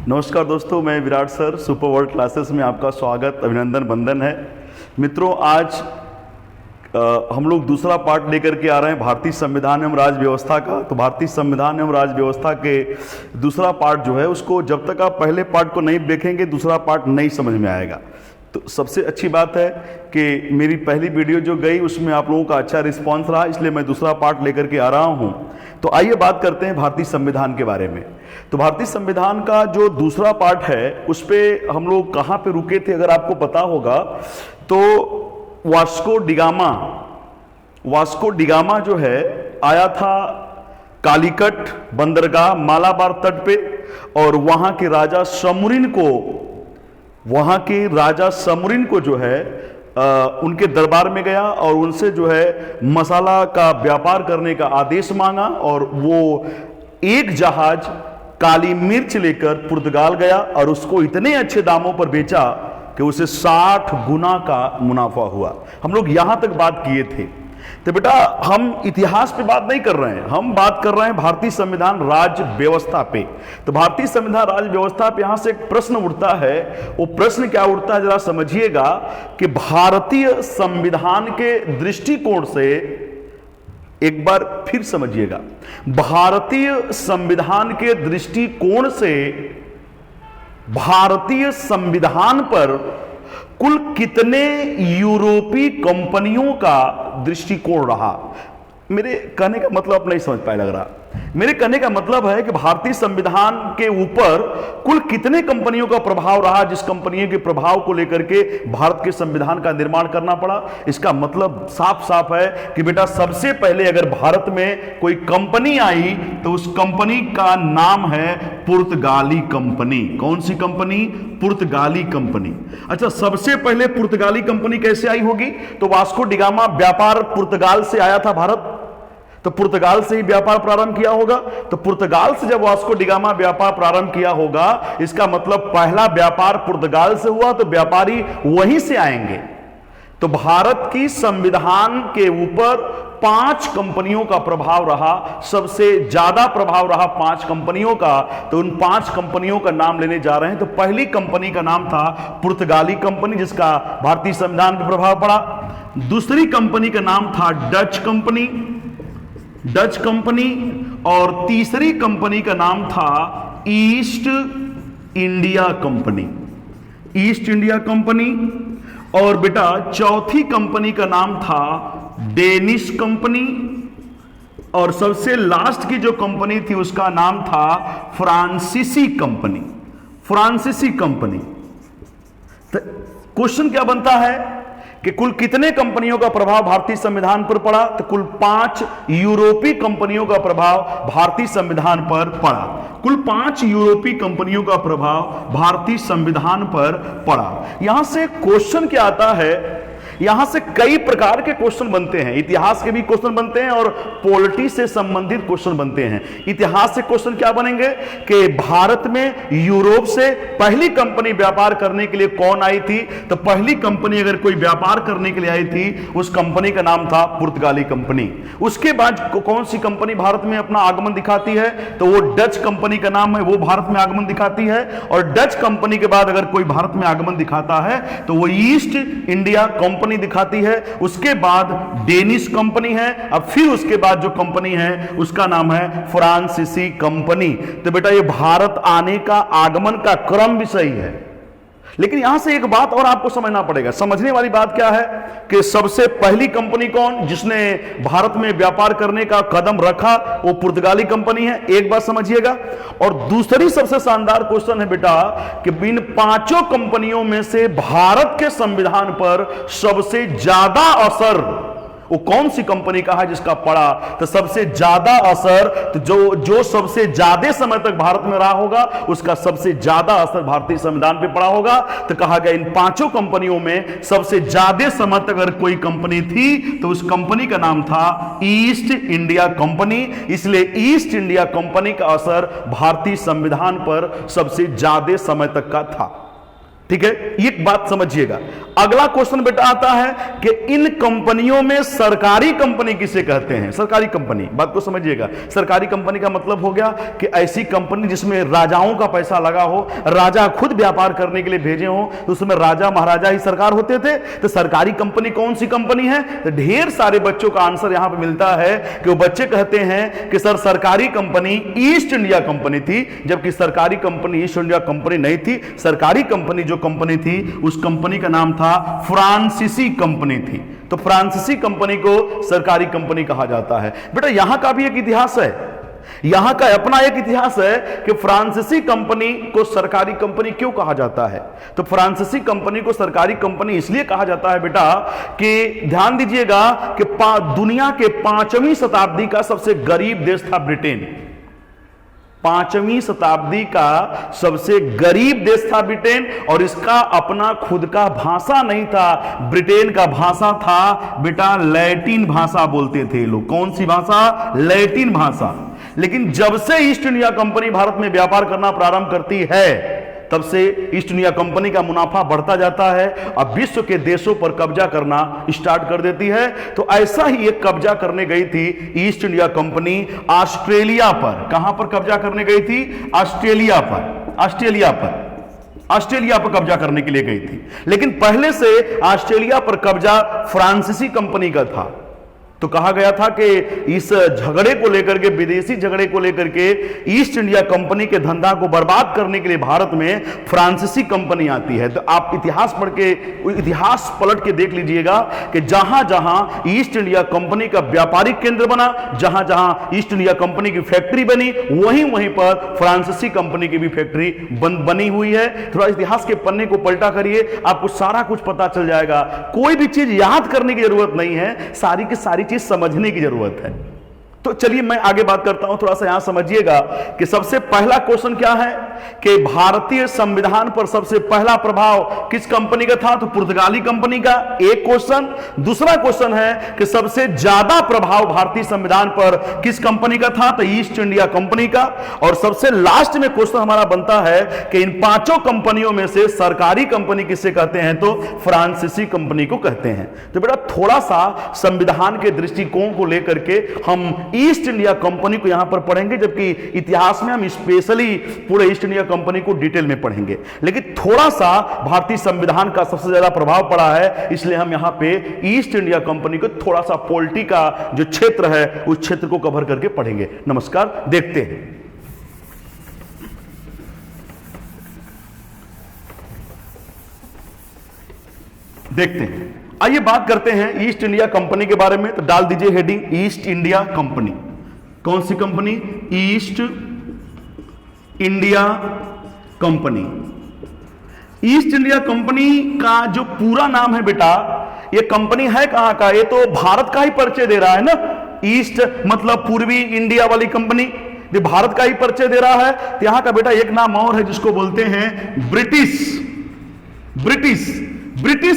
नमस्कार दोस्तों, मैं Virat sir super world classes में आपका स्वागत, अभिनंदन, वंदन है। मित्रों, आज हम लोग दूसरा पार्ट लेकर के आ रहे हैं भारतीय संविधान एवं राज्य व्यवस्था का। तो भारतीय संविधान एवं राज्य व्यवस्था के दूसरा पार्ट जो है उसको जब तक आप पहले पार्ट को नहीं देखेंगे दूसरा पार्ट नहीं समझ में आएगा। तो सबसे अच्छी बात है कि मेरी पहली वीडियो जो गई उसमें आप लोगों का अच्छा रिस्पांस रहा, इसलिए मैं दूसरा पार्ट लेकर के आ रहा हूं। तो आइए बात करते हैं भारतीय संविधान के बारे में। तो भारतीय संविधान का जो दूसरा पार्ट है उस पे हम लोग कहां पे रुके थे, अगर आपको पता होगा तो वास्को डिगामा जो है आया था कालीकट बंदरगाह मालाबार तट पे, और वहां के राजा समूरिन को जो है उनके दरबार में गया और उनसे जो है मसाला का व्यापार करने का आदेश मांगा, और वो एक जहाज काली मिर्च लेकर पुर्तगाल गया और उसको इतने अच्छे दामों पर बेचा कि उसे 60 गुना का मुनाफा हुआ। हम लोग यहां तक बात किए थे। तो बेटा, हम इतिहास पे बात नहीं कर रहे हैं, हम बात कर रहे हैं भारतीय संविधान राज्य व्यवस्था पे। तो भारतीय संविधान राज्य व्यवस्था पे यहां से एक प्रश्न उठता है। वो प्रश्न क्या उठता है जरा समझिएगा कि भारतीय संविधान के दृष्टिकोण से, एक बार फिर समझिएगा, भारतीय संविधान के दृष्टिकोण से भारतीय संविधान पर कुल कितने यूरोपीय कंपनियों का दृष्टिकोण रहा। मेरे कहने का मतलब आप नहीं समझ पाए लग रहा। मेरे कहने का मतलब है कि भारतीय संविधान के ऊपर कुल कितने कंपनियों का प्रभाव रहा, जिस कंपनियों के प्रभाव को लेकर के भारत के संविधान का निर्माण करना पड़ा। इसका मतलब साफ साफ है कि बेटा, सबसे पहले अगर भारत में कोई कंपनी आई तो उस कंपनी का नाम है पुर्तगाली कंपनी। कौन सी कंपनी? पुर्तगाली कंपनी। अच्छा, सबसे पहले पुर्तगाली कंपनी कैसे आई होगी? तो वास्को डिगामा व्यापार पुर्तगाल से आया था भारत, तो पुर्तगाल से ही व्यापार प्रारंभ किया होगा। तो पुर्तगाल से जब वास्को डिगामा व्यापार प्रारंभ किया होगा, इसका मतलब पहला व्यापार पुर्तगाल से हुआ, तो व्यापारी वहीं से आएंगे। तो भारत की संविधान के ऊपर 5 कंपनियों का प्रभाव रहा, सबसे ज्यादा प्रभाव रहा 5 कंपनियों का। तो उन 5 कंपनियों का नाम लेने जा रहे हैं। तो पहली कंपनी का नाम था पुर्तगाली कंपनी, जिसका भारतीय संविधान पर प्रभाव पड़ा। दूसरी कंपनी का नाम था डच कंपनी, और तीसरी कंपनी का नाम था ईस्ट इंडिया कंपनी, और बेटा चौथी कंपनी का नाम था डेनिश कंपनी, और सबसे लास्ट की जो कंपनी थी उसका नाम था फ्रांसीसी कंपनी। तो क्वेश्चन क्या बनता है कि कुल कितने कंपनियों का प्रभाव भारतीय संविधान पर पड़ा? तो कुल 5 यूरोपीय कंपनियों का प्रभाव भारतीय संविधान पर पड़ा। कुल 5 यूरोपीय कंपनियों का प्रभाव भारतीय संविधान पर पड़ा। यहां से क्वेश्चन क्या आता है, यहां से कई प्रकार के क्वेश्चन बनते हैं। इतिहास के भी क्वेश्चन बनते हैं और पॉलिटी से संबंधित क्वेश्चन बनते हैं। इतिहास से क्वेश्चन क्या बनेंगे कि भारत में यूरोप से पहली कंपनी व्यापार करने के लिए कौन आई थी? तो पहली कंपनी अगर कोई व्यापार करने के लिए आई थी, उस कंपनी का नाम था पुर्तगाली कंपनी। उसके बाद कौन सी कंपनी भारत में अपना आगमन दिखाती है? तो वो डच कंपनी का नाम है, वो भारत में आगमन दिखाती है। और डच कंपनी के बाद अगर कोई भारत में आगमन दिखाता है तो वो ईस्ट इंडिया कंपनी दिखाती है। उसके बाद डेनिश कंपनी है। अब फिर उसके बाद जो कंपनी है उसका नाम है फ्रांसीसी कंपनी। तो बेटा, ये भारत आने का आगमन का क्रम भी सही है, लेकिन यहां से एक बात और आपको समझना पड़ेगा। समझने वाली बात क्या है कि सबसे पहली कंपनी कौन जिसने भारत में व्यापार करने का कदम रखा? वो पुर्तगाली कंपनी है। एक बात समझिएगा। और दूसरी सबसे शानदार क्वेश्चन है बेटा कि इन 5 कंपनियों में से भारत के संविधान पर सबसे ज्यादा असर वो कौन सी कंपनी का है जिसका पड़ा? तो सबसे ज्यादा असर, तो जो सबसे ज्यादा समय तक भारत में रहा होगा उसका सबसे ज्यादा असर भारतीय संविधान पे पड़ा होगा। तो कहा गया इन 5 कंपनियों में सबसे ज्यादा समय तक अगर कोई कंपनी थी तो उस कंपनी का नाम था ईस्ट इंडिया कंपनी। इसलिए ईस्ट इंडिया कंपनी का असर भारतीय संविधान पर सबसे ज्यादा समय तक का था। ठीक है, ये बात समझिएगा। अगला क्वेश्चन बेटा आता है कि इन कंपनियों में सरकारी कंपनी किसे कहते हैं? सरकारी कंपनी, बात को समझिएगा। सरकारी कंपनी का मतलब हो गया कि ऐसी कंपनी जिसमें राजाओं का पैसा लगा हो, राजा खुद व्यापार करने के लिए भेजे हो, तो उसमें राजा महाराजा ही सरकार होते थे। तो सरकारी कंपनी कौन सी कंपनी है? तो ढेर सारे बच्चों का आंसर यहां पर मिलता है कि वो बच्चे कहते हैं कि सर सरकारी कंपनी ईस्ट इंडिया कंपनी थी, जबकि सरकारी कंपनी ईस्ट इंडिया कंपनी नहीं थी। सरकारी कंपनी जो कंपनी थी उस कंपनी का नाम था फ्रांसीसी कंपनी थी। तो फ्रांसीसी कंपनी को सरकारी कंपनी कहा जाता है। बेटा यहां का भी एक इतिहास है, यहां का अपना एक इतिहास है कि फ्रांसीसी कंपनी को सरकारी कंपनी क्यों कहा जाता है। तो फ्रांसीसी कंपनी को सरकारी कंपनी इसलिए कहा जाता है बेटा कि ध्यान दीजिएगा कि दुनिया के 5वीं शताब्दी का सबसे गरीब देश था ब्रिटेन। 5वीं शताब्दी का सबसे गरीब देश था ब्रिटेन, और इसका अपना खुद का भाषा नहीं था। ब्रिटेन का भाषा था बेटा लैटिन भाषा बोलते थे लोग। कौन सी भाषा? लैटिन भाषा। लेकिन जब से ईस्ट इंडिया कंपनी भारत में व्यापार करना प्रारंभ करती है, तब से ईस्ट इंडिया कंपनी का मुनाफा बढ़ता जाता है, अब विश्व के देशों पर कब्जा करना स्टार्ट कर देती है। तो ऐसा ही एक कब्जा करने गई थी ईस्ट इंडिया कंपनी ऑस्ट्रेलिया पर। कहां पर कब्जा करने गई थी? ऑस्ट्रेलिया पर। ऑस्ट्रेलिया पर कब्जा करने के लिए गई थी। लेकिन पहले से ऑस्ट्रेलिया पर कब्जा फ्रांसीसी कंपनी का था। तो कहा गया था कि इस झगड़े को लेकर के, विदेशी झगड़े को लेकर के ईस्ट इंडिया कंपनी के धंधा को बर्बाद करने के लिए भारत में फ्रांसीसी कंपनी आती है। तो आप इतिहास पढ़ के, इतिहास पलट के देख लीजिएगा कि जहां जहां ईस्ट इंडिया कंपनी का व्यापारिक केंद्र बना, जहां जहां ईस्ट इंडिया कंपनी की फैक्ट्री बनी, वहीं वहीं पर फ्रांसीसी कंपनी की भी फैक्ट्री बनी हुई है। थोड़ा इतिहास के पन्ने को पलटा करिए, आपको सारा कुछ पता चल जाएगा। कोई भी चीज याद करने की जरूरत नहीं है, सारी की सारी चीज समझने की जरूरत है। तो चलिए मैं आगे बात करता हूं, थोड़ा सा यहां समझिएगा कि सबसे पहला क्वेश्चन क्या है कि भारतीय संविधान पर सबसे पहला प्रभाव किस कंपनी का था? तो पुर्तगाली कंपनी का। एक क्वेश्चन। दूसरा क्वेश्चन है कि सबसे ज्यादा प्रभाव भारतीय संविधान पर किस कंपनी का था? तो ईस्ट इंडिया कंपनी का। और सबसे लास्ट में क्वेश्चन हमारा बनता है कि इन 5 कंपनियों में से सरकारी कंपनी किसे कहते हैं? तो फ्रांसीसी कंपनी को कहते हैं। तो बेटा थोड़ा सा संविधान के दृष्टिकोण को लेकर के हम ईस्ट इंडिया कंपनी को यहां पर पढ़ेंगे, जबकि इतिहास में हम स्पेशली पूरे ईस्ट इंडिया कंपनी को डिटेल में पढ़ेंगे। लेकिन थोड़ा सा भारतीय संविधान का सबसे ज्यादा प्रभाव पड़ा है, इसलिए हम यहां पे ईस्ट इंडिया कंपनी को थोड़ा सा पॉलिटी का जो क्षेत्र है उस क्षेत्र को कवर करके पढ़ेंगे। नमस्कार, देखते हैं। देखते हैं, आइए बात करते हैं ईस्ट इंडिया कंपनी के बारे में। तो डाल दीजिए हेडिंग ईस्ट इंडिया कंपनी। कौन सी company? East India company. East India company का जो पूरा नाम है बेटा, ये कंपनी है कहां का? ये तो भारत का ही परिचय दे रहा है ना। ईस्ट मतलब पूर्वी इंडिया वाली कंपनी, ये भारत का ही परिचय दे रहा है। तो यहां का बेटा एक नाम और है जिसको बोलते हैं ब्रिटिश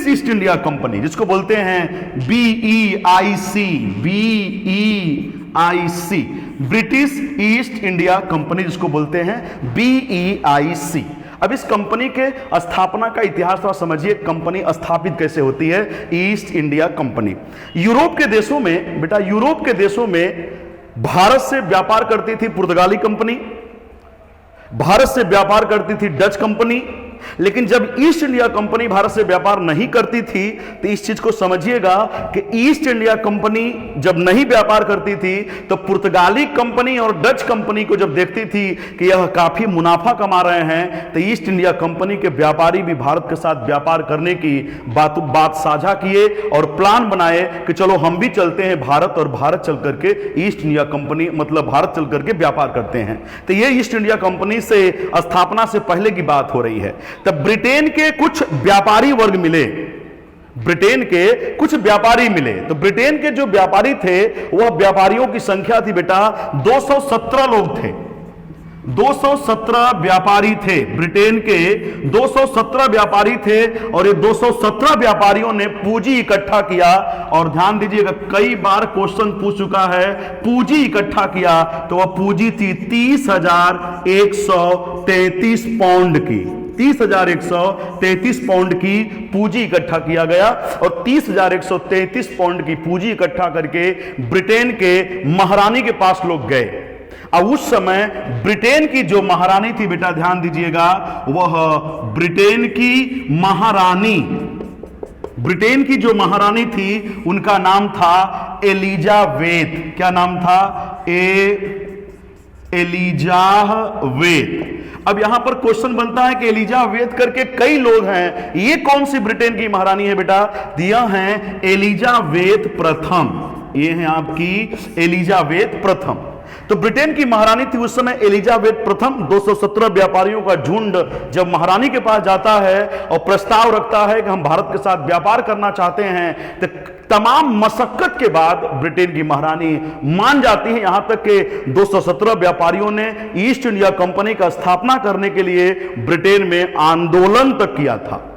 ईस्ट इंडिया कंपनी, जिसको बोलते हैं BEIC, British east India company, जिसको बोलते हैं BEIC। अब इस कंपनी के स्थापना का इतिहास थोड़ा समझिए, कंपनी स्थापित कैसे होती है ईस्ट इंडिया कंपनी। यूरोप के देशों में बेटा, यूरोप के देशों में भारत से व्यापार करती थी पुर्तगाली कंपनी, भारत से व्यापार करती थी डच कंपनी। लेकिन जब ईस्ट इंडिया कंपनी भारत से व्यापार नहीं करती थी, तो इस चीज को समझिएगा कि ईस्ट इंडिया कंपनी जब नहीं व्यापार करती थी, तो पुर्तगाली कंपनी और डच कंपनी को जब देखती थी कि यह काफी मुनाफा कमा रहे हैं, तो ईस्ट इंडिया कंपनी के व्यापारी भी भारत के साथ व्यापार करने की बात साझा किए और प्लान बनाए कि चलो हम भी चलते हैं भारत, और भारत चल करके ईस्ट इंडिया कंपनी मतलब भारत चल करके व्यापार करते हैं। तो ये ईस्ट इंडिया कंपनी से स्थापना से पहले की बात हो रही है। तब ब्रिटेन के कुछ व्यापारी वर्ग मिले, ब्रिटेन के कुछ व्यापारी मिले। तो ब्रिटेन के जो व्यापारी थे, वह व्यापारियों की संख्या थी बेटा 217 लोग थे। 217 व्यापारी थे, ब्रिटेन के 217 व्यापारी थे। और ये 217 व्यापारियों ने पूंजी इकट्ठा किया। और ध्यान दीजिएगा, कई बार क्वेश्चन पूछ चुका है, पूंजी इकट्ठा किया तो वह पूंजी थी 30,133 पाउंड की। 30,133 पाउंड की पूंजी इकट्ठा किया गया और 30,133 पाउंड की पूंजी इकट्ठा करके ब्रिटेन के महारानी के पास लोग गए। अब उस समय ब्रिटेन की जो महारानी थी, बेटा ध्यान दीजिएगा, वह ब्रिटेन की महारानी थी, उनका नाम था एलिजाबेथ। क्या नाम था? एलिजाबेथ। अब यहां पर क्वेश्चन बनता है कि एलिजाबेथ करके कई लोग हैं, ये कौन सी ब्रिटेन की महारानी है बेटा? दिया है एलिजाबेथ प्रथम, ये है आपकी एलिजाबेथ प्रथम। तो ब्रिटेन की महारानी थी उस समय एलिजाबेथ प्रथम। 217 व्यापारियों का झुंड जब महारानी के पास जाता है और प्रस्ताव रखता है कि हम भारत के साथ व्यापार करना चाहते हैं, तो तमाम मशक्कत के बाद ब्रिटेन की महारानी मान जाती है। यहां तक कि 217 व्यापारियों ने ईस्ट इंडिया कंपनी का स्थापना करने के लिए ब्रिटेन में आंदोलन तक किया था।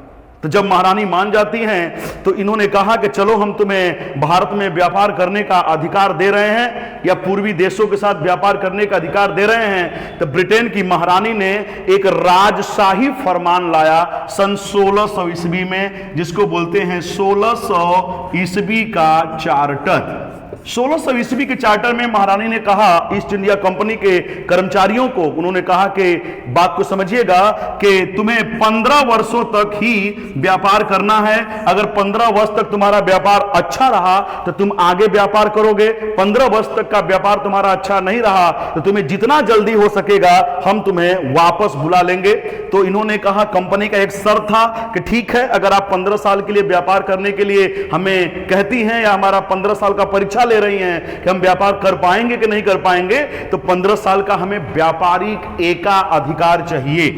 तो जब महारानी मान जाती हैं तो इन्होंने कहा कि चलो हम तुम्हें भारत में व्यापार करने का अधिकार दे रहे हैं या पूर्वी देशों के साथ व्यापार करने का अधिकार दे रहे हैं। तो ब्रिटेन की महारानी ने एक राजशाही फरमान लाया सन 1600 ईस्वी में, जिसको बोलते हैं 1600 ईस्वी का चार्टर। 1600 ईस्वी के चार्टर में महारानी ने कहा ईस्ट इंडिया कंपनी के कर्मचारियों को, उन्होंने कहा कि बात को समझिएगा कि तुम्हें 15 वर्षों तक ही व्यापार करना है। अगर 15 वर्ष तक तुम्हारा व्यापार अच्छा रहा तो तुम आगे व्यापार करोगे, 15 वर्ष तक का व्यापार तुम्हारा अच्छा नहीं रहा तो तुम्हें जितना जल्दी हो सकेगा हम तुम्हें वापस बुला लेंगे। तो इन्होंने कहा, कंपनी का एक शर्त था कि ठीक है, अगर आप 15 साल के लिए व्यापार करने के लिए हमें कहती हैं या हमारा 15 साल का परीक्षा ले रही हैं कि हम व्यापार कर पाएंगे कि नहीं कर पाएंगे, तो 15 साल का हमें व्यापारिक एकाधिकार चाहिए।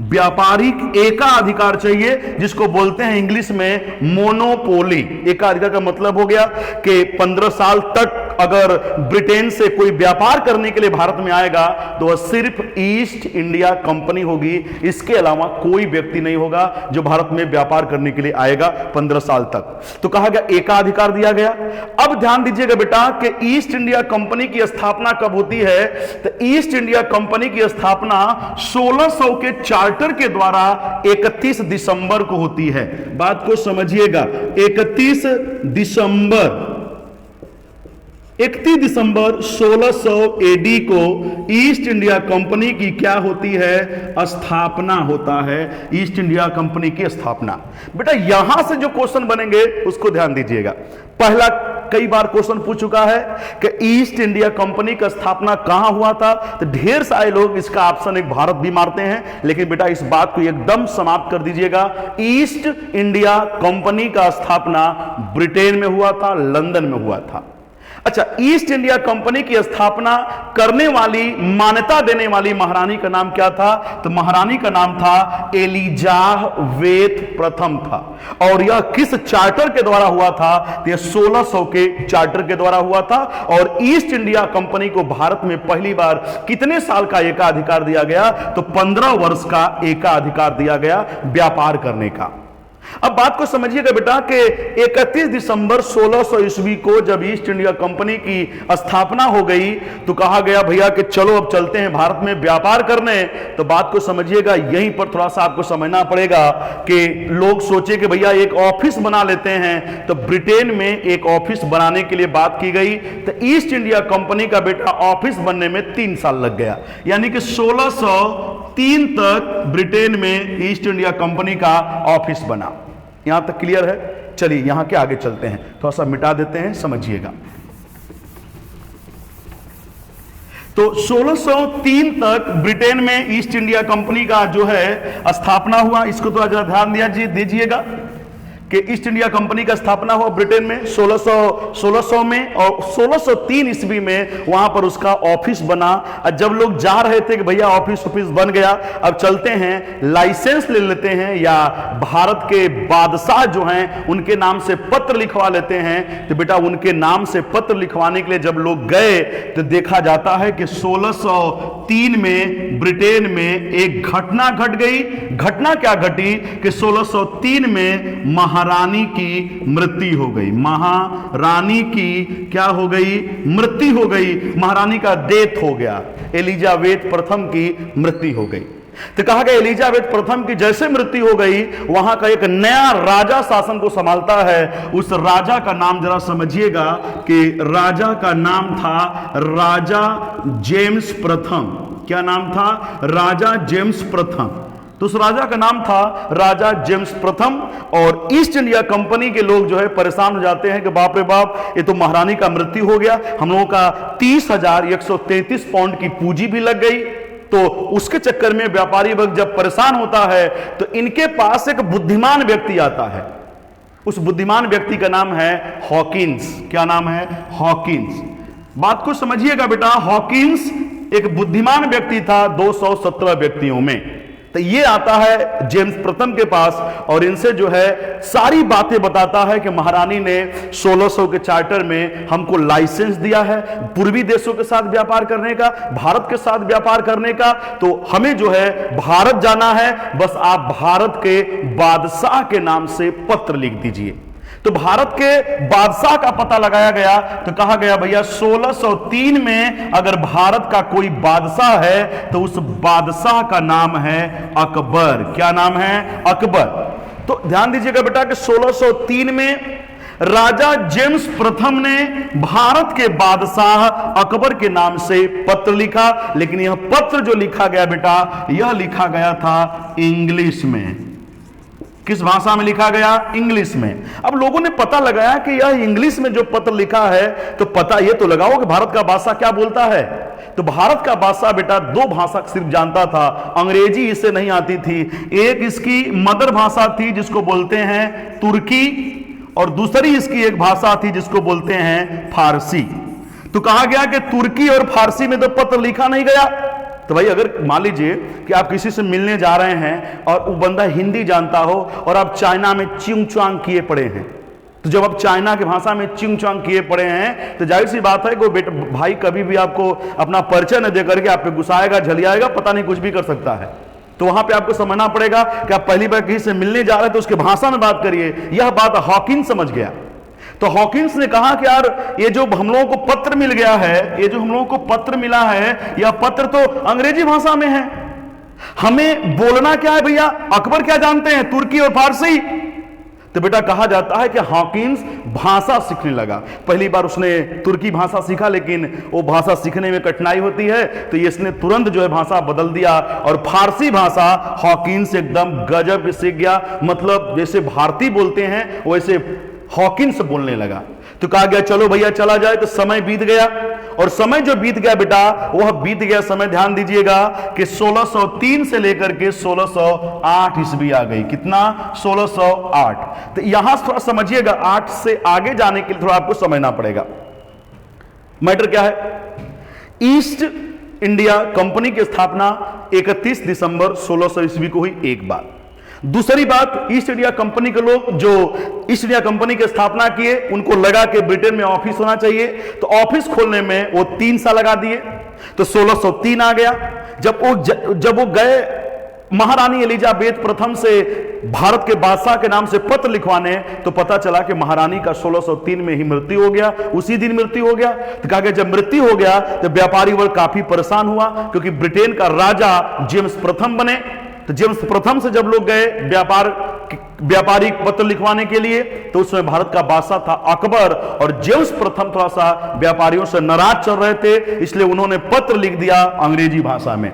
व्यापारिक एकाधिकार चाहिए, जिसको बोलते हैं इंग्लिश में मोनोपोली। एकाधिकार का मतलब हो गया कि 15 साल तक अगर ब्रिटेन से कोई व्यापार करने के लिए भारत में आएगा तो वह सिर्फ ईस्ट इंडिया कंपनी होगी, इसके अलावा कोई व्यक्ति नहीं होगा जो भारत में व्यापार करने के लिए आएगा 15 साल तक। तो कहा गया एकाधिकार दिया गया। अब ध्यान दीजिएगा बेटा कि ईस्ट इंडिया कंपनी की स्थापना कब होती है? तो ईस्ट इंडिया कंपनी की स्थापना 1600 के चार्टर के द्वारा 31 दिसंबर को होती है। बात को समझिएगा, 31 दिसंबर 1600 एडी को ईस्ट इंडिया कंपनी की क्या होती है? स्थापना होता है, ईस्ट इंडिया कंपनी की स्थापना। बेटा यहां से जो क्वेश्चन बनेंगे उसको ध्यान दीजिएगा। पहला, कई बार क्वेश्चन पूछ चुका है कि ईस्ट इंडिया कंपनी का स्थापना कहां हुआ था, तो ढेर सारे लोग इसका ऑप्शन एक भारत भी मारते हैं, लेकिन बेटा इस बात को एकदम समाप्त कर दीजिएगा। ईस्ट इंडिया कंपनी का स्थापना ब्रिटेन में हुआ था, लंदन में हुआ था। अच्छा, ईस्ट इंडिया कंपनी की स्थापना करने वाली, मान्यता देने वाली महारानी का नाम क्या था? तो महारानी का नाम था एलिजाबेथ प्रथम था। और यह किस चार्टर के द्वारा हुआ था? तो यह 1600 के चार्टर के द्वारा हुआ था। और ईस्ट इंडिया कंपनी को भारत में पहली बार कितने साल का एकाधिकार दिया गया? तो 15 वर्ष का एकाधिकार दिया गया व्यापार करने का। अब बात को समझिएगा बेटा कि 31 दिसंबर 1600 ईस्वी को जब ईस्ट इंडिया कंपनी की स्थापना हो गई तो कहा गया भैया कि चलो अब चलते हैं भारत में व्यापार करने। तो बात को समझिएगा, यहीं पर थोड़ा सा आपको समझना पड़ेगा कि लोग सोचे कि भैया एक ऑफिस बना लेते हैं। तो ब्रिटेन में एक ऑफिस बनाने के लिए बात की गई। तो ईस्ट इंडिया कंपनी का बेटा ऑफिस बनने में 3 साल लग गया, यानी कि 1603 तक ब्रिटेन में ईस्ट इंडिया कंपनी का ऑफिस बना। यहां तक क्लियर है? चलिए यहां के आगे चलते हैं, थोड़ा सा मिटा देते हैं, समझिएगा। तो 1603 तक ब्रिटेन में ईस्ट इंडिया कंपनी का जो है स्थापना हुआ। इसको तो जरा ध्यान दीजिएगा कि ईस्ट इंडिया कंपनी का स्थापना हुआ ब्रिटेन में 1600 में, और 1603 ईस्वी में वहां पर उसका ऑफिस बना। और जब लोग जा रहे थे कि भैया ऑफिस बन गया, अब चलते हैं लाइसेंस ले लेते हैं या भारत के बादशाह जो हैं उनके नाम से पत्र लिखवा लेते हैं। तो बेटा उनके नाम से पत्र लिखवाने के लिए जब लोग गए तो देखा जाता है कि 1603 में ब्रिटेन में एक घटना घट गई। घटना क्या घटी कि 1603 में महारानी की मृत्यु हो गई। महारानी की क्या हो गई? मृत्यु हो गई। महारानी का डेथ हो गया, एलिजाबेथ प्रथम की मृत्यु हो गई। तो कहा गया एलिजाबेथ प्रथम की जैसे मृत्यु हो गई, वहां का एक नया राजा शासन को संभालता है। उस राजा का नाम जरा समझिएगा कि राजा का नाम था राजा जेम्स प्रथम। क्या नाम था? राजा जेम्स प्रथम। तो उस राजा का नाम था राजा जेम्स प्रथम। और ईस्ट इंडिया कंपनी के लोग जो है परेशान हो जाते हैं कि बाप रे बाप, ये तो महारानी का मृत्यु हो गया, हम लोगों का 30,133 पाउंड की पूंजी भी लग गई। तो उसके चक्कर में व्यापारी वर्ग जब परेशान होता है तो इनके पास एक बुद्धिमान व्यक्ति आता है। उस बुद्धिमान व्यक्ति का नाम है हॉकिंस। क्या नाम है? हॉकिंस। बात को समझिएगा बेटा, हॉकिंस एक बुद्धिमान व्यक्ति था 217 व्यक्तियों में। तो ये आता है जेम्स प्रथम के पास और इनसे जो है सारी बातें बताता है कि महारानी ने 1600 के चार्टर में हमको लाइसेंस दिया है पूर्वी देशों के साथ व्यापार करने का, भारत के साथ व्यापार करने का। तो हमें जो है भारत जाना है, बस आप भारत के बादशाह के नाम से पत्र लिख दीजिए। तो भारत के बादशाह का पता लगाया गया तो कहा गया भैया 1603 में अगर भारत का कोई बादशाह है तो उस बादशाह का नाम है अकबर। क्या नाम है? अकबर। तो ध्यान दीजिएगा बेटा कि 1603 में राजा जेम्स प्रथम ने भारत के बादशाह अकबर के नाम से पत्र लिखा। लेकिन यह पत्र जो लिखा गया बेटा, यह लिखा गया था इंग्लिश में। किस भाषा में लिखा गया? इंग्लिश में। अब लोगों ने पता लगाया कि यह इंग्लिश में जो पत्र लिखा है, तो पता यह तो लगाओ कि भारत का बादशाह क्या बोलता है। तो भारत का बादशाह बेटा 2 भाषा सिर्फ जानता था, अंग्रेजी इसे नहीं आती थी। एक इसकी मदर भाषा थी जिसको बोलते हैं तुर्की, और दूसरी इसकी एक भाषा थी जिसको बोलते हैं फारसी। तो कहा गया कि तुर्की और फारसी में तो पत्र लिखा नहीं गया। तो भाई अगर मान लीजिए कि आप किसी से मिलने जा रहे हैं और वो बंदा हिंदी जानता हो और आप चाइना में चिंग चांग किए पड़े हैं, तो जब आप चाइना की भाषा में चिंग चांग किए पड़े हैं तो जाहिर सी बात है कि वो बेटा भाई कभी भी आपको अपना परिचय न देकर के आप पे गुस्साएगा, झलियाएगा, पता नहीं कुछ भी कर सकता है। तो वहां पे आपको समझना पड़ेगा कि आप पहली बार किसी से मिलने जा रहे हैं तो उसके भाषा में बात करिए। यह बात हॉकिंस समझ गया। तो हॉकिंस ने कहा कि यार ये जो हम लोगों को पत्र मिल गया है, ये जो हम लोगों को पत्र मिला है, यह पत्र तो अंग्रेजी भाषा में है, हमें बोलना क्या है भैया? अकबर क्या जानते हैं? तुर्की और फारसी। तो बेटा कहा जाता है कि हॉकिंस भाषा सीखने लगा। पहली बार उसने तुर्की भाषा सीखा, लेकिन वो भाषा सीखने में कठिनाई होती है, तो इसने तुरंत जो है भाषा बदल दिया और फारसी भाषा हॉकिंस एकदम गजब सीख गया। मतलब जैसे भारतीय बोलते हैं वैसे हॉकिंस बोलने लगा। तो कहा गया चलो भैया चला जाए। तो समय बीत गया, और समय जो बीत गया बेटा, वह बीत गया समय, ध्यान दीजिएगा कि 1603 से लेकर के 1608 ईस्वी आ गई। कितना? 1608। तो यहां थोड़ा समझिएगा, 8 से आगे जाने के लिए थोड़ा आपको समझना पड़ेगा। मैटर क्या है? ईस्ट इंडिया कंपनी की स्थापना 31 दिसंबर 1600 ईस्वी को हुई, एक बात। दूसरी बात, ईस्ट इंडिया कंपनी के लोग जो ईस्ट इंडिया कंपनी की स्थापना किए, उनको लगा कि ब्रिटेन में ऑफिस होना चाहिए, तो ऑफिस खोलने में वो 3 साल लगा दिए। तो 1603 आ गया। जब वो गए महारानी एलिजाबेथ प्रथम से भारत के बादशाह के नाम से पत्र लिखवाने, तो पता चला कि महारानी का 1603 में ही मृत्यु हो गया, उसी दिन मृत्यु हो गया। तो कहा गया जब मृत्यु हो गया तो व्यापारी वर्ग काफी परेशान हुआ, क्योंकि ब्रिटेन का राजा जेम्स प्रथम बने। तो जेम्स प्रथम से जब लोग गए व्यापारिक पत्र लिखवाने के लिए, तो उसमें भारत का बादशाह था अकबर, और जेम्स प्रथम थोड़ा सा व्यापारियों से नाराज चल रहे थे, इसलिए उन्होंने पत्र लिख दिया अंग्रेजी भाषा में।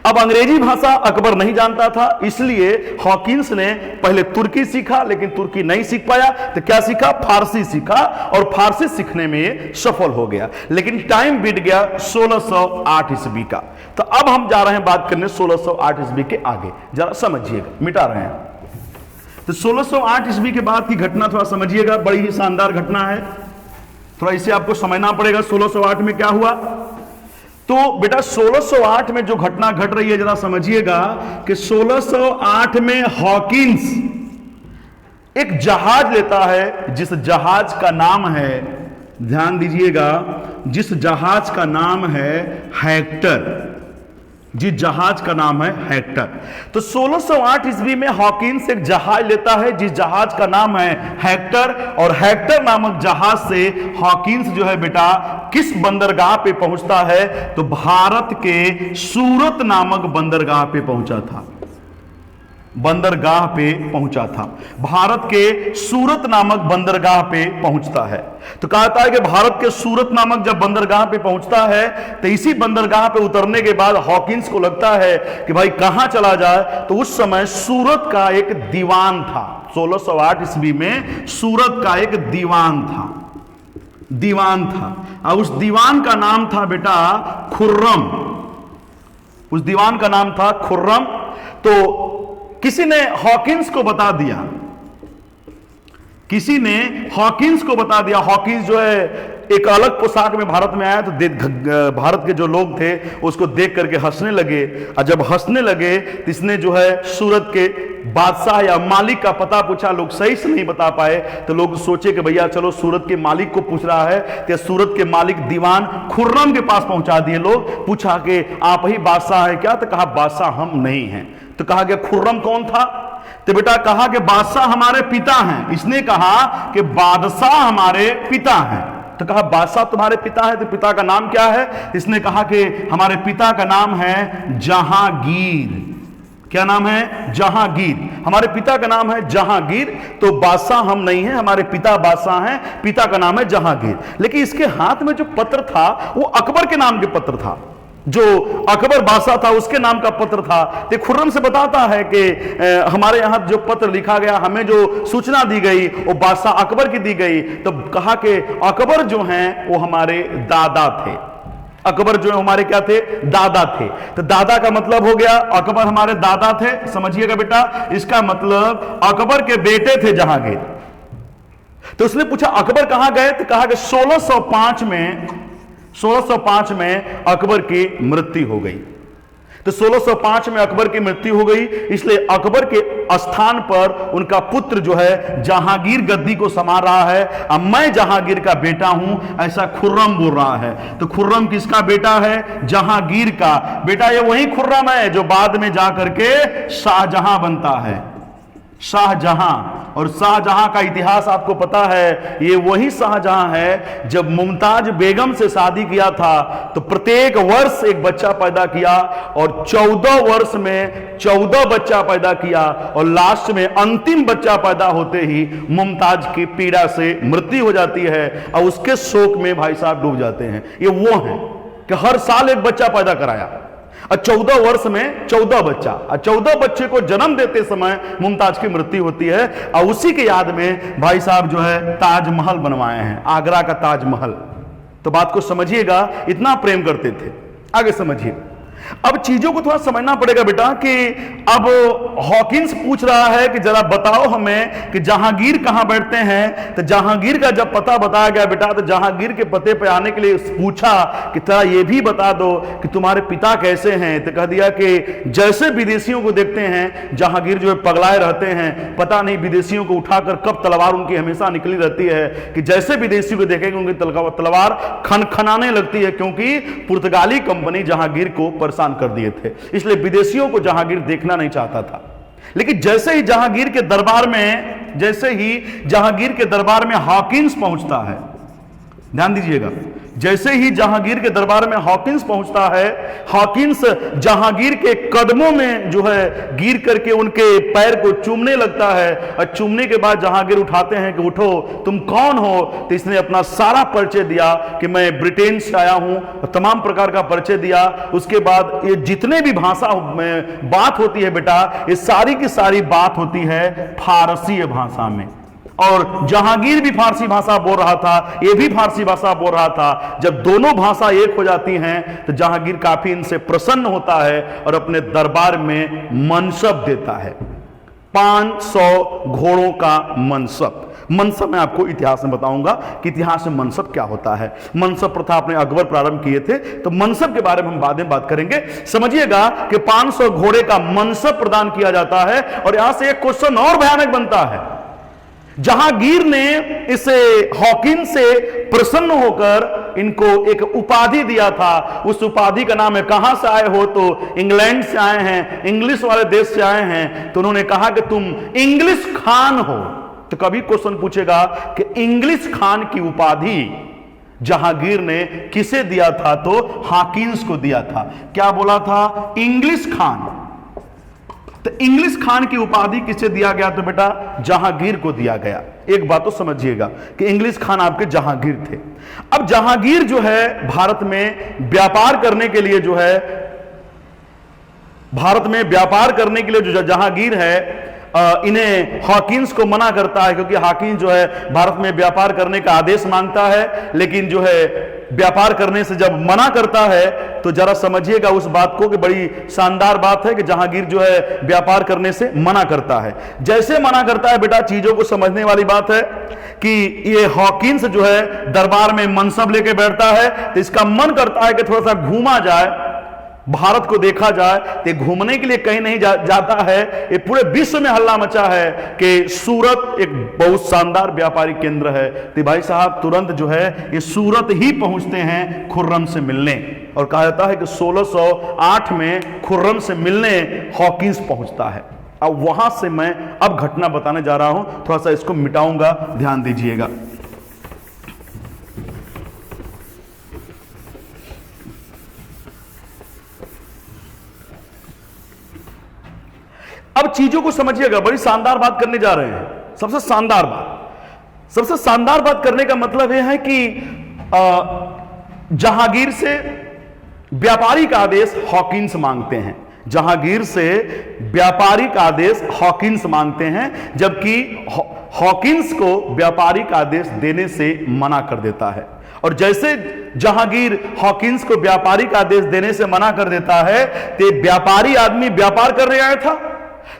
अब अंग्रेजी भाषा अकबर नहीं जानता था, इसलिए हॉकिंस ने पहले तुर्की सीखा, लेकिन तुर्की नहीं सीख पाया, तो क्या सीखा? फारसी सीखा, और फारसी सीखने में सफल हो गया। लेकिन टाइम बीत गया 1608 ईस्वी का। तो अब हम जा रहे हैं बात करने 1608 ईस्वी के आगे, जरा समझिएगा, मिटा रहे हैं। तो 1608 ईस्वी के बाद की घटना थोड़ा समझिएगा, बड़ी ही शानदार घटना है, थोड़ा इसे आपको समझना पड़ेगा। 1608 में क्या हुआ? तो बेटा 1608 में जो घटना घट रही है जरा समझिएगा कि 1608 में हॉकिंस एक जहाज लेता है, जिस जहाज का नाम है, ध्यान दीजिएगा, जिस जहाज का नाम है हेक्टर। जिस जहाज का नाम है हेक्टर। तो 1608 ईस्वी में हॉकिंस एक जहाज लेता है जिस जहाज का नाम है हेक्टर, और हेक्टर नामक जहाज से हॉकिंस जो है बेटा किस बंदरगाह पे पहुंचता है, तो भारत के सूरत नामक बंदरगाह पे पहुंचा था। बंदरगाह पे पहुंचा था, भारत के सूरत नामक बंदरगाह पे पहुंचता है। तो कहता है कि भारत के सूरत नामक जब बंदरगाह पे पहुंचता है तो इसी बंदरगाह पे उतरने के बाद हॉकिंस को लगता है कि भाई कहां चला जाए। तो उस समय सूरत का एक दीवान था, 1608 ईस्वी में सूरत का एक दीवान था और उस दीवान का नाम था बेटा खुर्रम। उस दीवान का नाम था खुर्रम। तो किसी ने हॉकिंस को बता दिया, हॉकिंस जो है एक अलग पोशाक में भारत में आया तो भारत के जो लोग थे उसको देख करके हंसने लगे, और जब हंसने लगे तो इसने जो है सूरत के बादशाह या मालिक का पता पूछा। लोग सही से नहीं बता पाए तो लोग सोचे कि भैया चलो सूरत के मालिक को पूछ रहा है, तो सूरत के मालिक दीवान खुर्रम के पास पहुंचा दिए लोग। पूछा कि आप ही बादशाह है क्या? तो कहा बादशाह हम नहीं हैं। तो कहा कि खुर्रम कौन था? तो बेटा कहा कि बादशाह हमारे पिता हैं। इसने कहा कि बादशाह हमारे पिता हैं। तो कहा बादशाह तुम्हारे पिता है, तो पिता का नाम क्या है? इसने कहा कि हमारे पिता का नाम है जहांगीर। क्या नाम है? जहांगीर। हमारे पिता का नाम है जहांगीर। तो बादशाह हम नहीं हैं, हमारे पिता बादशाह हैं, पिता का नाम है जहांगीर। लेकिन इसके हाथ में जो पत्र था वो अकबर के नाम के पत्र था, जो अकबर बादशाह था उसके नाम का पत्र था। तो खुर्रम से बताता है कि हमारे यहां जो पत्र लिखा गया, हमें जो सूचना दी गई वो बादशाह अकबर की दी गई। तो कहा कि अकबर जो हैं वो हमारे दादा थे। अकबर जो है हमारे क्या थे? दादा थे। तो दादा का मतलब हो गया अकबर हमारे दादा थे। समझिएगा बेटा, इसका मतलब अकबर के बेटे थे जहांगीर। तो उसने पूछा अकबर कहां गए? तो कहा कि 1605 में अकबर की मृत्यु हो गई। तो 1605 में अकबर की मृत्यु हो गई, इसलिए अकबर के स्थान पर उनका पुत्र जो है जहांगीर गद्दी को संभाल रहा है। अब मैं जहांगीर का बेटा हूं ऐसा खुर्रम बोल रहा है। तो खुर्रम किसका बेटा है? जहांगीर का बेटा। ये वही खुर्रम है जो बाद में जाकर के शाहजहां बनता है। शाहजहां, और शाहजहां का इतिहास आपको पता है, ये वही शाहजहां है जब मुमताज बेगम से शादी किया था तो प्रत्येक वर्ष एक बच्चा पैदा किया और 14 वर्ष में 14 बच्चा पैदा किया, और लास्ट में अंतिम बच्चा पैदा होते ही मुमताज की पीड़ा से मृत्यु हो जाती है और उसके शोक में भाई साहब डूब जाते हैं। ये वो है कि हर साल एक बच्चा पैदा कराया और 14 वर्ष में 14 बच्चा, और 14 बच्चे को जन्म देते समय मुमताज की मृत्यु होती है। और उसी के याद में भाई साहब जो है ताजमहल बनवाए हैं, आगरा का ताजमहल। तो बात को समझिएगा, इतना प्रेम करते थे। आगे समझिए, अब चीजों को थोड़ा समझना पड़ेगा बेटा कि अब हॉकिंस पूछ रहा है कि जरा बताओ हमें कि जहांगीर कहां बैठते हैं। तो जहांगीर का जब पता बताया गया बेटा, तो जहांगीर के पते पे आने के लिए पूछा कि तेरा ये भी बता दो कि तुम्हारे पिता कैसे हैं। तो कह दिया कि जैसे विदेशियों को देखते हैं जहांगीर जो है पगलाए रहते हैं, पता नहीं विदेशियों को उठाकर कब तलवार उनकी हमेशा निकली रहती है कि जैसे विदेशी को देखेंगे उनकी तलवार खनखनाने लगती है, क्योंकि पुर्तगाली कंपनी जहांगीर को परेशान कर दिए थे, इसलिए विदेशियों को जहांगीर देखना नहीं चाहता था। लेकिन जैसे ही जहांगीर के दरबार में हॉकिंस पहुंचता है, ध्यान दीजिएगा, जैसे ही जहांगीर के दरबार में हॉकिंस पहुंचता है, हॉकिंस जहांगीर के कदमों में जो है गिर करके उनके पैर को चूमने लगता है, और चूमने के बाद जहांगीर उठाते हैं कि उठो, तुम कौन हो। तो इसने अपना सारा परिचय दिया कि मैं ब्रिटेन से आया हूं, और तमाम प्रकार का परिचय दिया। उसके बाद ये जितने भी भाषा में बात होती है बेटा, ये सारी की सारी बात होती है फारसी भाषा में, और जहांगीर भी फारसी भाषा बोल रहा था, ये भी फारसी भाषा बोल रहा था। जब दोनों भाषा एक हो जाती हैं तो जहांगीर काफी इनसे प्रसन्न होता है और अपने दरबार में मनसब देता है, 500 घोड़ों का मनसब। मनसब मैं आपको इतिहास में बताऊंगा कि इतिहास में मनसब क्या होता है। मनसब प्रथा अपने अकबर प्रारंभ किए थे, तो मनसब के बारे में हम बाद में बात करेंगे। समझिएगा कि 500 घोड़े का मनसब प्रदान किया जाता है। और यहां से एक क्वेश्चन और भयानक बनता है, जहांगीर ने इसे हॉकिंस से प्रसन्न होकर इनको एक उपाधि दिया था। उस उपाधि का नाम है, कहां से आए हो, तो इंग्लैंड से आए हैं, इंग्लिश वाले देश से आए हैं। तो उन्होंने कहा कि तुम इंग्लिश खान हो। तो कभी क्वेश्चन पूछेगा कि इंग्लिश खान की उपाधि जहांगीर ने किसे दिया था, तो हॉकिंस को दिया था। क्या बोला था? इंग्लिश खान। तो इंग्लिश खान की उपाधि किसे दिया गया? तो बेटा जहांगीर को दिया गया। एक बात तो समझिएगा कि इंग्लिश खान आपके जहांगीर थे। अब जहांगीर जो है भारत में व्यापार करने के लिए जो है, भारत में व्यापार करने के लिए जो जहांगीर है, इन्हें हॉकिंस को मना करता है, क्योंकि हॉकिंस जो है भारत में व्यापार करने का आदेश मांगता है, लेकिन जो है व्यापार करने से जब मना करता है तो जरा समझिएगा उस बात को कि बड़ी शानदार बात है कि जहांगीर जो है व्यापार करने से मना करता है। जैसे मना करता है बेटा, चीजों को समझने वाली बात है कि ये हॉकिंस जो है दरबार में मनसब लेके बैठता है, तो इसका मन करता है कि थोड़ा सा घूमा जाए, भारत को देखा जाए। तो घूमने के लिए कहीं नहीं जाता है। ये पूरे विश्व में हल्ला मचा है कि सूरत एक बहुत शानदार व्यापारिक केंद्र है। तो भाई साहब तुरंत जो है ये सूरत ही पहुंचते हैं खुर्रम से मिलने, और कहा जाता है कि 1608 में खुर्रम से मिलने हॉकिंस पहुंचता है। अब वहां से मैं अब घटना बताने जा रहा हूं, थोड़ा सा इसको मिटाऊंगा, ध्यान दीजिएगा। अब चीजों को समझिएगा, बड़ी शानदार बात करने जा रहे हैं। सबसे शानदार बात करने का मतलब यह है कि जहांगीर से व्यापारिक आदेश हॉकिंस मांगते हैं। जहांगीर से व्यापारिक आदेश हॉकिंस मांगते हैं, जबकि हॉकिंस को व्यापारिक आदेश देने से मना कर देता है। और जैसे जहांगीर हॉकिंस को व्यापारिक आदेश देने से मना कर देता है, तो व्यापारी आदमी व्यापार करने आया था।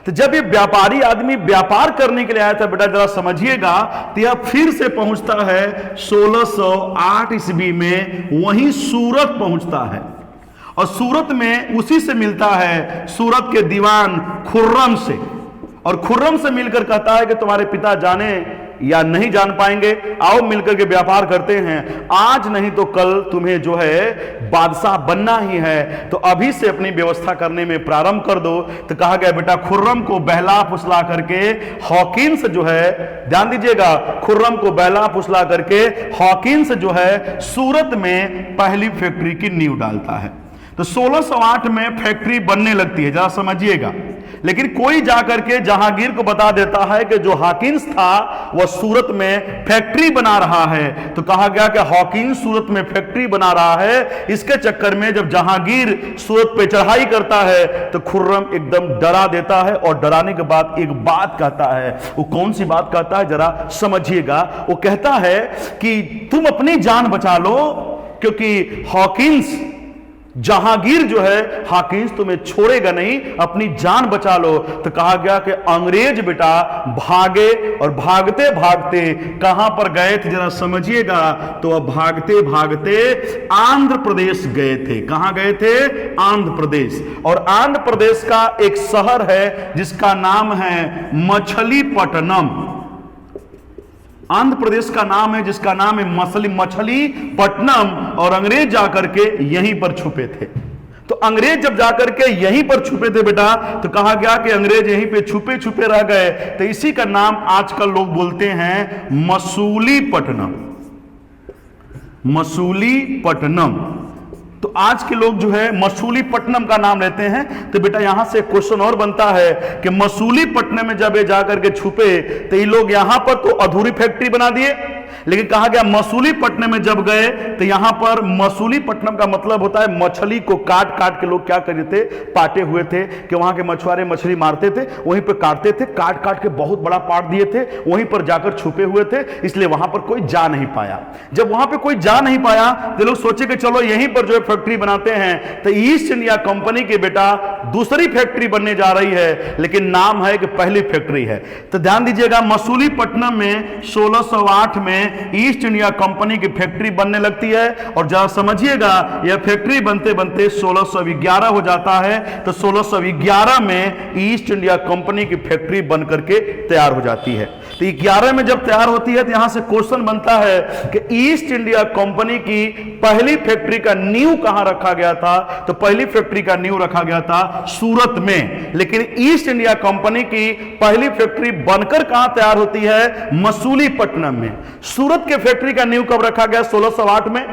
तो जब ये व्यापारी आदमी व्यापार करने के लिए आया था बेटा, जरा समझिएगा, तो यह फिर से पहुंचता है 1608 ईस्वी में, वहीं सूरत पहुंचता है, और सूरत में उसी से मिलता है, सूरत के दीवान खुर्रम से। और खुर्रम से मिलकर कहता है कि तुम्हारे पिता जाने या नहीं जान पाएंगे, आओ मिलकर के व्यापार करते हैं, आज नहीं तो कल तुम्हें जो है बादशाह बनना ही है, तो अभी से अपनी व्यवस्था करने में प्रारंभ कर दो। तो कहा गया बेटा खुर्रम को बहला फुसला करके हॉकिंस जो है, ध्यान दीजिएगा, खुर्रम को बहला फुसला करके हॉकिंस जो है सूरत में पहली फैक्ट्री की नींव डालता है। तो 1608 में फैक्ट्री बनने लगती है, जरा समझिएगा। लेकिन कोई जाकर के जहांगीर को बता देता है कि जो हॉकिंस था वह सूरत में फैक्ट्री बना रहा है। तो कहा गया कि हॉकिंस सूरत में फैक्ट्री बना रहा है। इसके चक्कर में जब जहांगीर सूरत पे चढ़ाई करता है तो खुर्रम एकदम डरा देता है, और डराने के बाद एक बात कहता है। वो कौन सी बात कहता है जरा समझिएगा। वो कहता है कि तुम अपनी जान बचा लो, क्योंकि हॉकिंस जहांगीर जो है हॉकिंस तुम्हें छोड़ेगा नहीं, अपनी जान बचा लो। तो कहा गया कि अंग्रेज बेटा भागे, और भागते भागते कहां पर गए थे जरा समझिएगा। तो अब भागते भागते आंध्र प्रदेश गए थे। कहां गए थे? आंध्र प्रदेश। और आंध्र प्रदेश का एक शहर है जिसका नाम है मछलीपट्टनम। आंध्र प्रदेश का नाम है जिसका नाम है मछलीपट्टनम, और अंग्रेज जाकर के यहीं पर छुपे थे। तो अंग्रेज जब जाकर के यहीं पर छुपे थे बेटा, तो कहा गया कि अंग्रेज यहीं पे छुपे छुपे रह गए। तो इसी का नाम आजकल लोग बोलते हैं मसूलीपट्टनम। मसूलीपट्टनम। तो आज के लोग जो है मसूलीपट्टनम का नाम लेते हैं। तो बेटा यहां से क्वेश्चन और बनता है कि मसूलीपट्टनम में जब ये जाकर के छुपे तो ये लोग यहां पर तो अधूरी फैक्ट्री बना दिए, लेकिन कहा गया मसूलीपट्टनम में जब गए तो यहां पर मसूलीपट्टनम का मतलब होता है मछली को काट काट के लोग क्या करते थे, पाटे हुए थे कि वहां के मछुआरे मछली मारते थे, वहीं पर काटते थे, काट काट के बहुत बड़ा पाट दिए थे, वहीं पर जाकर छुपे हुए थे, इसलिए वहां पर कोई जा नहीं पाया। जब वहां पर कोई जा नहीं पाया तो लोग सोचे कि चलो यहीं पर जो है फैक्ट्री बनाते हैं। तो ईस्ट इंडिया कंपनी की बेटा दूसरी फैक्ट्री बनने जा रही है, लेकिन नाम है कि पहली फैक्ट्री है। तो ध्यान दीजिएगा, मसूलीपट्टनम में 1608 में ईस्ट इंडिया कंपनी की फैक्ट्री बनने लगती है। और जरा समझिएगा, यह फैक्ट्री बनते बनते 1611 हो जाता है। तो 1611 में ईस्ट इंडिया कंपनी की फैक्ट्री बनकर के तैयार हो जाती है। तो 11 में जब तैयार होती है तो यहां से क्वेश्चन बनता है कि ईस्ट इंडिया कंपनी की पहली फैक्ट्री का नींव कहां रखा गया था? तो पहली फैक्ट्री का नींव रखा गया था सूरत में। लेकिन ईस्ट इंडिया कंपनी की पहली फैक्ट्री बनकर कहां तैयार होती है? मसूलीपट्टनम में। सूरत के फैक्ट्री का नींव कब रखा गया? 1608 में,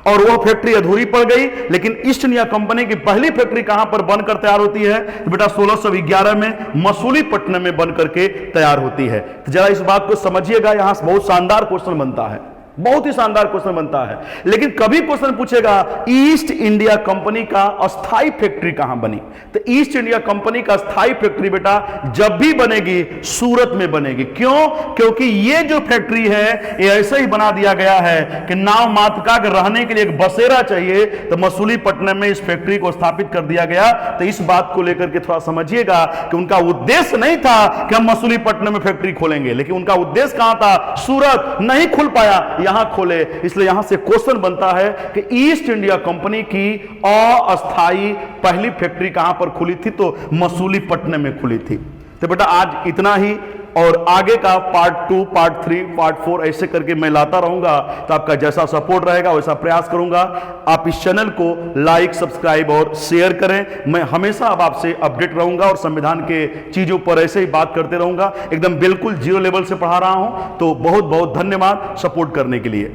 और वह फैक्ट्री अधूरी पड़ गई। लेकिन ईस्ट इंडिया कंपनी की पहली फैक्ट्री कहां पर बनकर तैयार होती है? तो बेटा 1611 में मसूलीपट्टनम में बनकर के तैयार होती है। तो जरा इस बात को समझिएगा, यहां से बहुत शानदार क्वेश्चन बनता है, बहुत ही शानदार क्वेश्चन बनता है। लेकिन कभी क्वेश्चन पूछेगा ईस्ट इंडिया कंपनी का अस्थाई फैक्ट्री कहां बनी? तो ईस्ट इंडिया कंपनी का अस्थाई फैक्ट्री बेटा जब भी बनेगी सूरत में बनेगी। क्यों? क्योंकि ये जो फैक्ट्री है ये ऐसे ही बना दिया गया है कि नाव मातृका के रहने के लिए एक बसेरा चाहिए, तो मसूलीपट्टनम में इस फैक्ट्री को स्थापित कर दिया गया। तो इस बात को लेकर के थोड़ा समझिएगा कि उनका उद्देश्य नहीं था कि हम मसूलीपट्टनम में फैक्ट्री खोलेंगे, लेकिन उनका उद्देश्य कहां था? सूरत। नहीं खुल पाया, यहां खोले। इसलिए यहां से क्वेश्चन बनता है कि ईस्ट इंडिया कंपनी की अस्थाई पहली फैक्ट्री कहां पर खुली थी? तो मसूलीपट्टनम में खुली थी। तो बेटा आज इतना ही, और आगे का पार्ट 2, पार्ट 3, पार्ट 4 ऐसे करके मैं लाता रहूंगा। तो आपका जैसा सपोर्ट रहेगा वैसा प्रयास करूंगा। आप इस चैनल को लाइक, सब्सक्राइब और शेयर करें। मैं हमेशा अब आपसे अपडेट रहूंगा और संविधान के चीजों पर ऐसे ही बात करते रहूंगा। एकदम बिल्कुल जीरो लेवल से पढ़ा रहा हूं। तो बहुत बहुत धन्यवाद सपोर्ट करने के लिए।